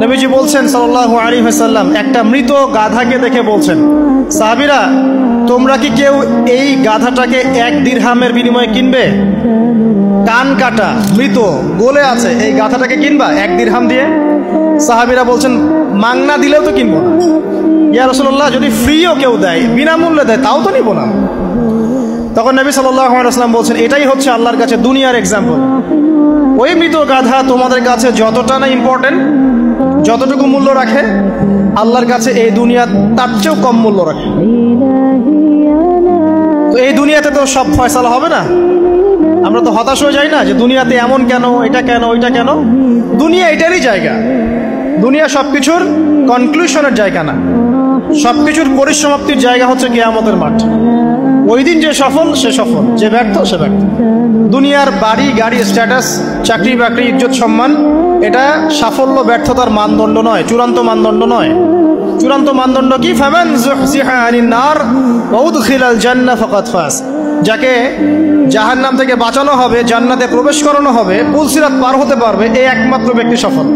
নবীজি বলছেন সাল্লাল্লাহু আলাইহি ওয়াসাল্লাম, একটা মৃত গাধাকে দেখে বলছেন, সাহাবীরা তোমরা কি কেউ এই গাধাটাকে 1 দিরহামের বিনিময়ে কিনবে? কান কাটা মৃত গলে আছে, এই গাধাটাকে কিনবা 1 দিরহাম দিয়ে? সাহাবীরা বলছেন মাংনা দিলেও তো কিনবো না। ইয়া রাসূলুল্লাহ, যদি ফ্রিও কেউ দেয়, বিনামূল্যে দেয়, তাও তো নিব না। তখন নবী সাল্লাল্লাহু আলাইহি ওয়াসাল্লাম বলছেন, এটাই হচ্ছে আল্লাহর কাছে দুনিয়ার এক্সাম্পল। ওই মৃত গাধা তোমাদের কাছে যতটা না ইম্পর্টেন্ট, যতটুকু মূল্য রাখে, আল্লাহর কাছে এই দুনিয়া তার চেয়েও কম মূল্য রাখে। তো এই দুনিয়াতে তো সব ফয়সালা হবে না। আমরা তো হতাশ হয়ে যাই না যে দুনিয়াতে এমন কেন, এটা কেন, ওইটা কেন। দুনিয়া এটারই জায়গা। দুনিয়া সবকিছুর কনক্লুশনের জায়গা না, সবকিছুর পরিসমাপ্তির জায়গা হচ্ছে কিয়ামতের মাঠ। ওই দিন যে সফল সে সফল, যে ব্যর্থ সে ব্যর্থ। দুনিয়ার বাড়ি গাড়ি, স্ট্যাটাস, চাকরি বাকরি, ইজ্জত সম্মান, এটা সাফল্য ব্যর্থতার মানদণ্ড নয়, চূড়ান্ত মানদণ্ড নয়। চূড়ান্ত মানদণ্ড কি? ফামান যুহজিহা আনিন নার ওয়া উদখিলাল জান্নাহ ফাকাদ ফাজ। যাকে জাহান্নাম থেকে বাঁচানো হবে, জান্নাতে প্রবেশ করানো হবে, পুলসিরাত পার হতে পারবে, এই একমাত্র ব্যক্তি সফল।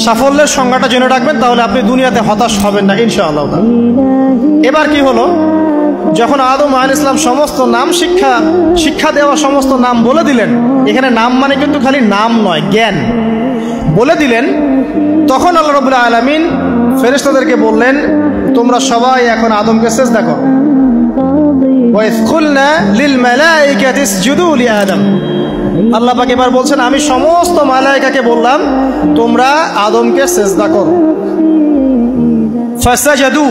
সাফল্যের সংজ্ঞাটা জেনে রাখবেন, তাহলে আপনি দুনিয়াতে হতাশ হবেন না ইনশাআল্লাহ। এবার কি হলো, যখন আদম আলাইহিস সালাম সমস্ত নাম শিক্ষা দেওয়া সমস্ত নাম বলে দিলেন, এখানে নাম মানে কিন্তু খালি নাম নয়, জ্ঞান বলে দিলেন, তখন আল্লাহ রাব্বুল আলামিন ফেরেশতাদেরকে বললেন, তোমরা সবাই এখন আদমকে সিজদা করো। ওয়া ইয কুলনা লিল মালাইকাতি ইসজুদু লি আদম। আল্লাহ পাক এবার বলছেন, আমি সমস্ত মালায়েকাকে বললাম তোমরা আদমকে সিজদা করো। ফাসাজাদু,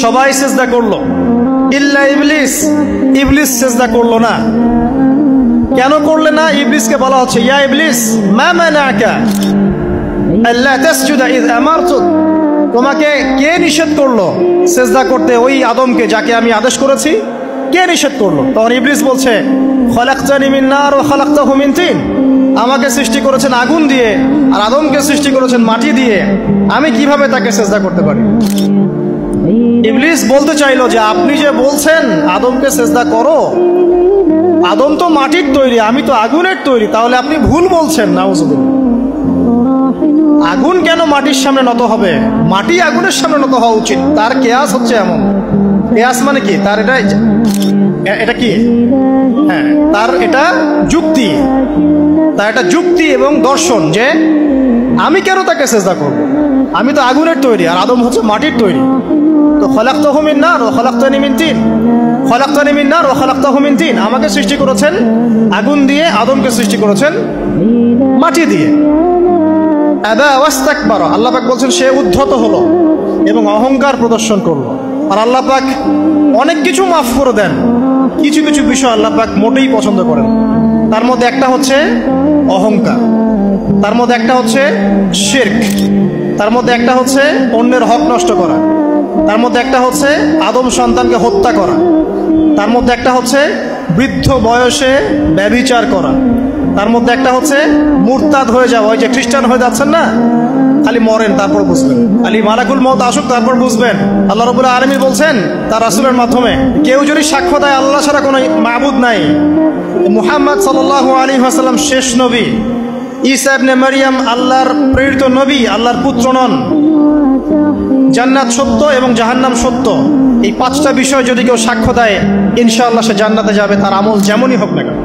সবাই সিজদা করলো, ইল্লা ইবলিস, ইবলিস সিজদা করলো না। কেন করলে না? ইবলিসকে বলা হচ্ছে, ইয়া ইবলিস মা মানাকা আল্লা তাসজুদা ইয আমারতুক। তোমাকে কে নিষেধ করলো সিজদা করতে ওই আদমকে, যাকে আমি আদেশ করেছি? কে নিষেধ করলো? তখন ইবলিস বলছে, খলাকতানি মিন নার ওয়া খলাকতাহু মিন তিন। আমাকে সৃষ্টি করেছেন আগুন দিয়ে, আর আদমকে সৃষ্টি করেছেন মাটি দিয়ে, আমি কিভাবে তাকে সিজদা করতে পারি? ইবলিস বলতে চাইলো যে আপনি যে বলছেন আদমকে সিজদা করো, আদম তো মাটির তৈরি, আমি তো আগুনের তৈরি, তাহলে আপনি ভুল বলছেন। নাউজুবিল্লাহ। আগুন কেন মাটির সামনে নত হবে? মাটি আগুনের সামনে নত হওয়া উচিত। তার কেয়াস হচ্ছে এমন। কেয়াস মানে কি? তার এটা কি? হ্যাঁ, তার এটা যুক্তি, তার এটা যুক্তি এবং দর্শন যে আমি কেন তাকে সিজদা করব? আমি তো আগুনের তৈরি, আর আদম হচ্ছে মাটির তৈরি। তো খলাকতাহু মিন নার ওয়া খলাকতানি মিন তিন, খলাকতানি মিন নার ওয়া খলাকতাহু মিন তিন। আমাকে সৃষ্টি করেছেন আগুন দিয়ে, আদমকে সৃষ্টি করেছেন মাটি দিয়ে। আবা ওয়াস্তাকবারা, আল্লাহ পাক বলছেন সে উদ্ধত হলো এবং অহংকার প্রদর্শন করলো। আর আল্লাহ পাক অনেক কিছু মাফ করে দেন, কিছু কিছু বিষয় আল্লাহ পাক মোটেই পছন্দ করেন। তার মধ্যে একটা হচ্ছে অহংকার, তার মধ্যে একটা হচ্ছে শিরক, তার মধ্যে একটা হচ্ছে অন্যের হক নষ্ট করা, তার মধ্যে একটা হচ্ছে আদম সন্তানকে হত্যা করা, তার মধ্যে একটা হচ্ছে বৃদ্ধ বয়সে ব্যভিচার করা, তার মধ্যে একটা হচ্ছে মুরতাদ হয়ে যাওয়া। ওই যে খ্রিস্টান হয়ে যাচ্ছেন না, খালি মরেন তারপর বুঝবেন, খালি মালাকুল মউত আসুক তারপর বুঝবেন। আল্লাহ রাব্বুল আলামিন বলছেন তার রাসূলের মাধ্যমে, কেউ যদি সাক্ষ্য দেয় আল্লাহ ছাড়া কোনো মাবুদ নাই, মুহাম্মদ সাল্লাল্লাহু আলাইহি ওয়াসাল্লাম শেষ নবী, ঈসা ইবনে মারইয়াম আল্লাহর প্রেরিত নবী, আল্লাহর পুত্র নন, জান্নাত সত্য এবং জাহান্নাম সত্য, এই 5টা বিষয় যদি কেউ সাক্ষ্য দেয়, ইনশাআল্লাহ সে জান্নাতে যাবে, তার আমল যেমনই হোক না কেন।